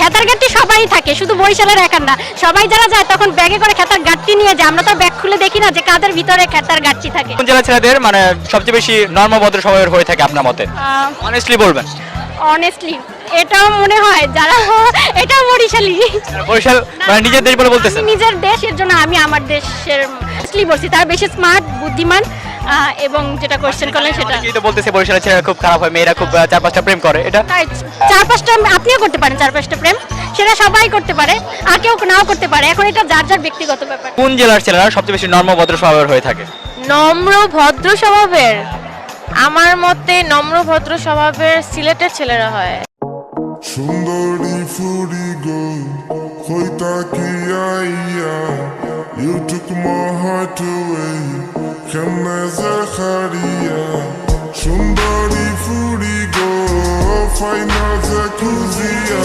খেতার গাড়ি সবাই থাকে, শুধু বরিশালের একার না, সবাই যারা যায় তখন ব্যাগে করে খেতার গাড়ি নিয়ে যায়। আমরা তো ব্যাগ খুলে দেখি না যে কাদের ভিতরে খেতার গাড়ি থাকে। কোন জেলার ছেলেদের মানে সবচেয়ে বেশি নর্ম ভদ্র স্বভাবের হয়ে থাকে আপনার মতে? অনেস্টলি বলবেন। অনেস্টলি এটাও মনে হয় যারা এটাও বরিশালী। বরিশাল মানে নিজের দেশ বলে বলতেছেন? আমি নিজের দেশের জন্য আমি আমার দেশের honestly বলছি, তারা বেশি স্মার্ট, বুদ্ধিমান, এবং যেটা কোশ্চেন করলেন সেটা অনেকেই তো বলতেছে বরিশালের ছেলেরা খুব খারাপ হয়, মেয়েরা খুব 4-5টা প্রেম করে, এটা তাই 4-5টা আপনিও করতে পারেন, 4-5টা প্রেম, সেটা সবাই করতে পারে, আর কেউ নাও করতে পারে, এখন এটা যার যার ব্যক্তিগত ব্যাপার। কোন জেলার ছেলেরা সবচেয়ে বেশি নর্ম ভদ্র স্বভাবের হয়ে থাকে? নম্র ভদ্র স্বভাবের, আমার মতে নম্র ভদ্র স্বভাবের সিলেটের ছেলেরা হয়। সুন্দরী ফুরি গো কইতা কি আইয়া You took my heart away কেমনে যে হারিয়া সুন্দরী ফুরি গো ফাইনা যে খুঁজিয়া